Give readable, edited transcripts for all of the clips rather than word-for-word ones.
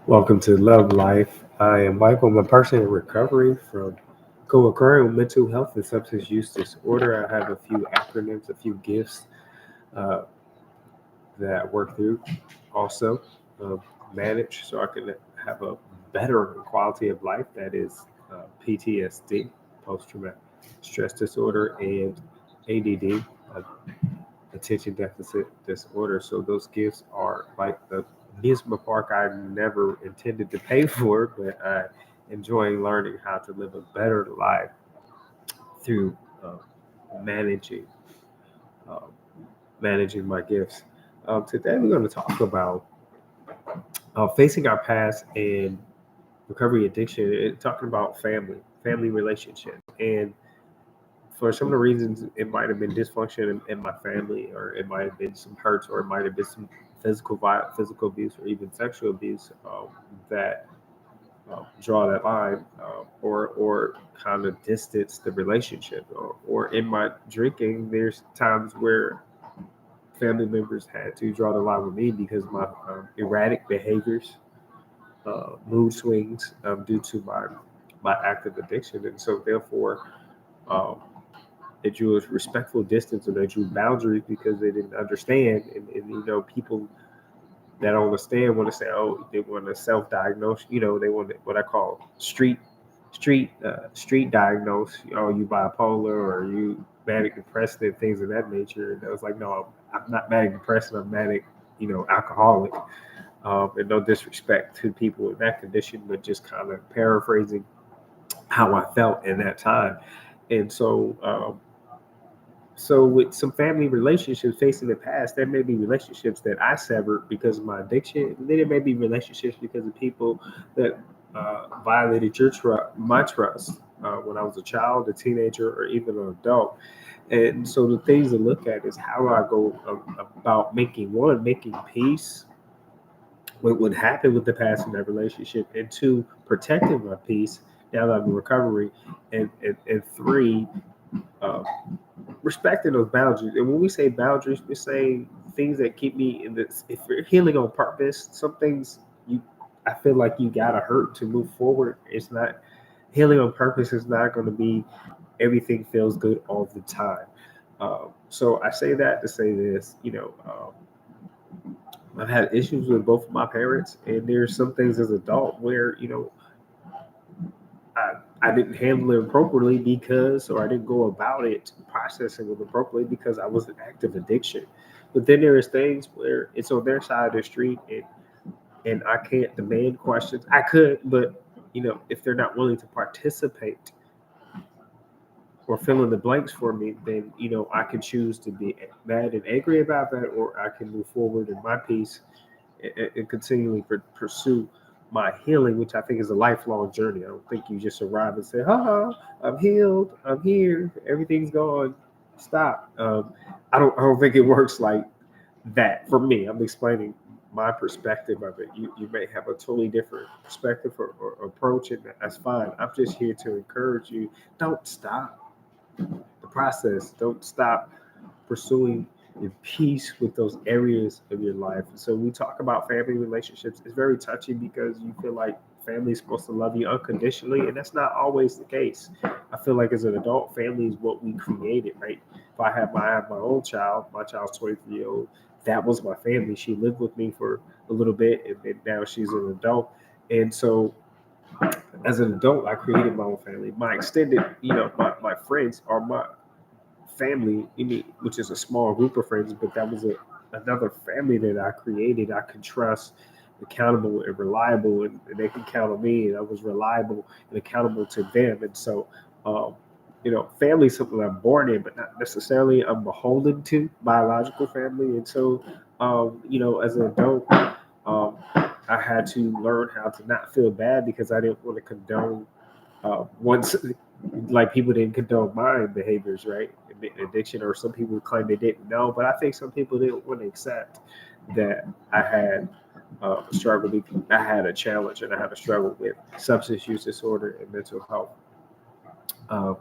Welcome to Love Life. I am Michael. I'm a person in recovery from co-occurring with mental health and substance use disorder. I have a few acronyms, a few gifts uh, that I work through also uh, manage so I can have a better quality of life. That is PTSD, post-traumatic stress disorder, and ADD, uh, attention deficit disorder. So those gifts are like the amusement park I never intended to pay for, but I enjoy learning how to live a better life through managing uh, managing my gifts. Today we're going to talk about facing our past and recovery addiction, and talking about family relationships. And for some of the reasons, it might have been dysfunction in my family, or it might have been some hurts, or it might have been some physical abuse, or even sexual abuse that draw that line, or kind of distance the relationship. Or in my drinking, there's times where family members had to draw the line with me because my erratic behaviors, mood swings, due to my active addiction, and so therefore. Um, they drew a respectful distance, or they drew boundaries because they didn't understand. And people that don't understand want to say, oh, they want to self-diagnose. They want to, what I call street diagnose. Oh, you bipolar, or you manic depressive, and things of that nature. And I was like, no, I'm not manic depressive. I'm manic, alcoholic. And no disrespect to people in that condition, but just kind of paraphrasing how I felt in that time. And so with some family relationships facing the past, there may be relationships that I severed because of my addiction. And then there may be relationships because of people that violated my trust when I was a child, a teenager, or even an adult. And so the things to look at is how do I go about making peace with what happened with the past in that relationship, and two, protecting my peace now that I'm in recovery, and three, uh, respecting those boundaries. And when we say boundaries, we're saying things that keep me in this. If you're healing on purpose, some things I feel like you gotta hurt to move forward. It's not healing on purpose. Is not going to be everything feels good all the time. So I say that to say this. I've had issues with both of my parents, and there's some things as an adult where I didn't handle it appropriately because, or I didn't go about it processing it appropriately because I was an active addiction. But then there is things where it's on their side of the street, and I can't demand questions. I could, but if they're not willing to participate or fill in the blanks for me, then I can choose to be mad and angry about that, or I can move forward in my peace and continually pursue my healing, which I think is a lifelong journey. I don't think you just arrive and say, "Ha, I'm healed. I'm here. Everything's gone. Stop." I don't think it works like that for me. I'm explaining my perspective of it. You may have a totally different perspective or approach, and that's fine. I'm just here to encourage you. Don't stop the process. Don't stop pursuing your peace with those areas of your life. So we talk about family relationships. It's very touchy because you feel like family is supposed to love you unconditionally, and that's not always the case. I feel like as an adult, family is what we created, right? If I have my own child, my child's 23 years old. That was my family. She lived with me for a little bit, and now she's an adult. And so as an adult, I created my own family. My extended, my friends are my family, which is a small group of friends, but that was another family that I created. I could trust, accountable, and reliable, and they can count on me. And I was reliable and accountable to them. And so, um, family is something I'm born in, but not necessarily I'm beholden to biological family. And so, as an adult, I had to learn how to not feel bad because I didn't want to condone once like people didn't condone my behaviors, right? Addiction, or some people claim they didn't know, but I think some people didn't want to accept that I had a struggle. I had a challenge, and I had a struggle with substance use disorder and mental health, uh,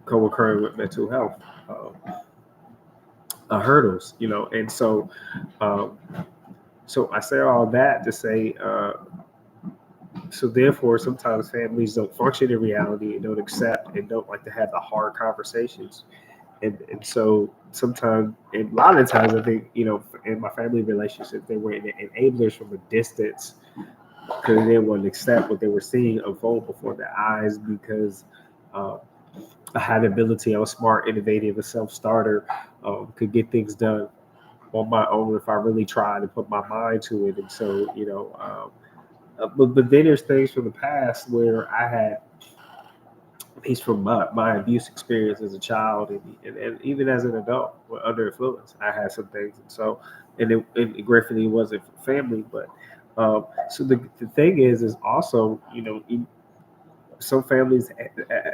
co-occurring with mental health. hurdles, you know. And um, so I say all that to say, so therefore, sometimes families don't function in reality and don't accept and don't like to have the hard conversations. And so sometimes, and a lot of times, I think, you know, in my family relationship, they were enablers from a distance because they didn't want to accept what they were seeing unfold before their eyes because uh, I had the ability, I was smart, innovative, a self starter, could get things done on my own if I really tried and put my mind to it. And so, you know, but then there's things from the past where I had, at least from my abuse experience as a child and even as an adult under influence, I had some things. And so, and it gratefully wasn't for family, but so the thing is also, you know, some families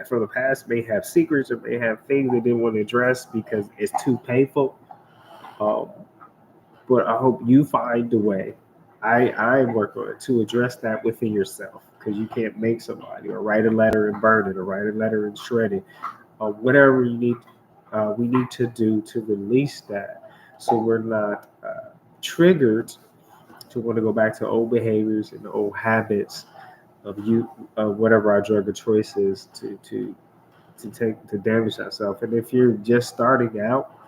from the past may have secrets or may have things they didn't want to address because it's too painful. Um, but I hope you find a way. I work on it to address that within yourself because you can't make somebody or write a letter and burn it or write a letter and shred it or whatever you need. We need to do to release that so we're not triggered to want to go back to old behaviors and old habits of you whatever our drug of choice is to take to damage ourselves. And if you're just starting out,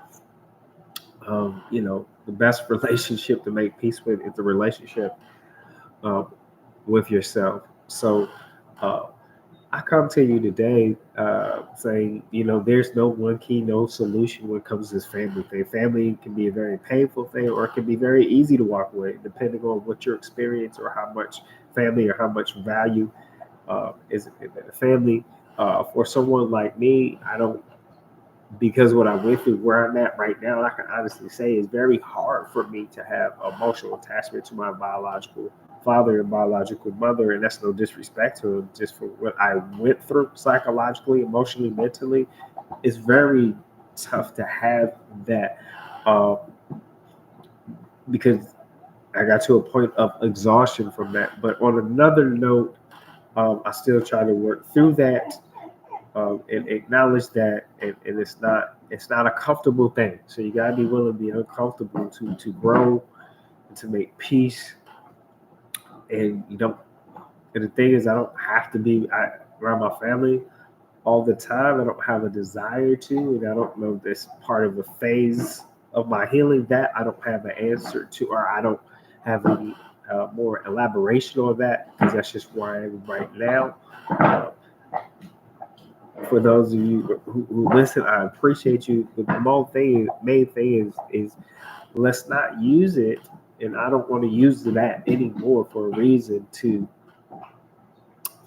you know, the best relationship to make peace with is the relationship um, with yourself. So uh, I come to you today saying, you know, there's no one key, no solution when it comes to this family thing. Family can be a very painful thing, or it can be very easy to walk away, depending on what your experience or how much family or how much value is in the family. For someone like me, I don't, because what I went through, where I'm at right now, I can honestly say it's very hard for me to have emotional attachment to my biological father and biological mother, and that's no disrespect to them. Just for what I went through psychologically, emotionally, mentally, it's very tough to have that uh, because I got to a point of exhaustion from that. But on another note, I still try to work through that and acknowledge that, and it's not a comfortable thing. So you gotta be willing to be uncomfortable to grow and to make peace. And you don't. And the thing is, I don't have to be around my family all the time. I don't have a desire to, and I don't know if this part of the phase of my healing that I don't have an answer to, or I don't have any more elaboration on that because that's just where I am right now. Uh, for those of you who listen, I appreciate you. But the main thing is let's not use it, and I don't want to use that anymore for a reason to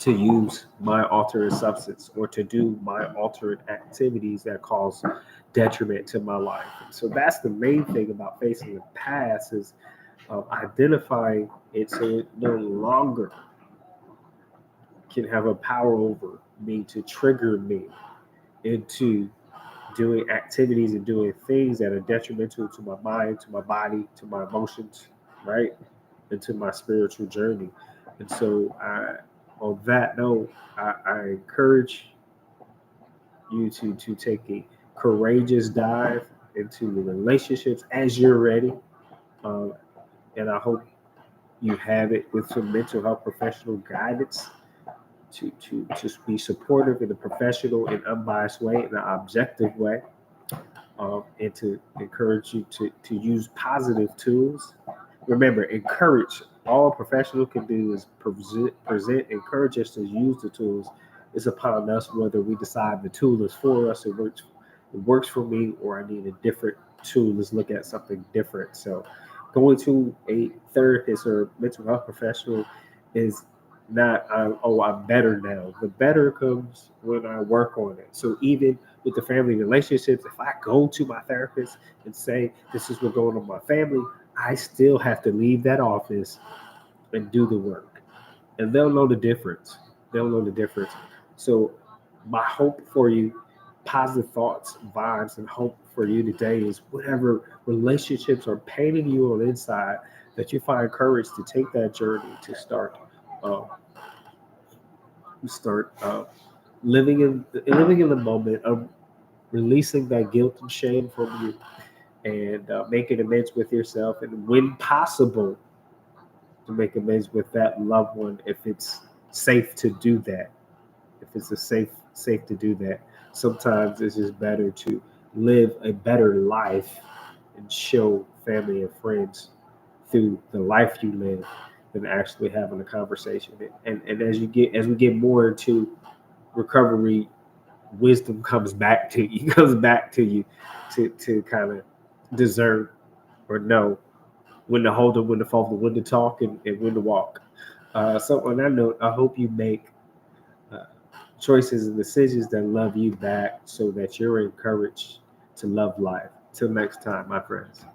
use my alternate substance or to do my alternate activities that cause detriment to my life. So that's the main thing about facing the past is identifying it so it no longer can have a power over me to trigger me into doing activities and doing things that are detrimental to my mind, to my body, to my emotions, right? And to my spiritual journey. And so, on that note, I encourage you to take a courageous dive into the relationships as you're ready. Um, and I hope you have it with some mental health professional guidance to be supportive in a professional and unbiased way, in an objective way, and to encourage you to use positive tools. Remember, encourage. All a professional can do is present, encourage us to use the tools. It's upon us whether we decide the tool is for us, it works for me, or I need a different tool. Let's look at something different. So, going to a therapist or mental health professional is not, oh, I'm better now. The better comes when I work on it. So, even with the family relationships, if I go to my therapist and say, this is what's going on in my family, I still have to leave that office and do the work. And they'll know the difference. They'll know the difference. So, my hope for you, positive thoughts, vibes, and hope for you today is whatever relationships are paining you on the inside, that you find courage to take that journey to uh, start living in the moment of releasing that guilt and shame from you, and making amends with yourself, and when possible, to make amends with that loved one if it's safe to do that. If it's a safe to do that, sometimes it's just better to live a better life and show family and friends through the life you live than actually having a conversation. And as we get more into recovery, wisdom comes back to you, comes back to you to kind of discern or know when to hold them, when to fold, when to talk, and when to walk. So on that note, I hope you make uh, choices and decisions that love you back so that you're encouraged to love life. Till next time, my friends.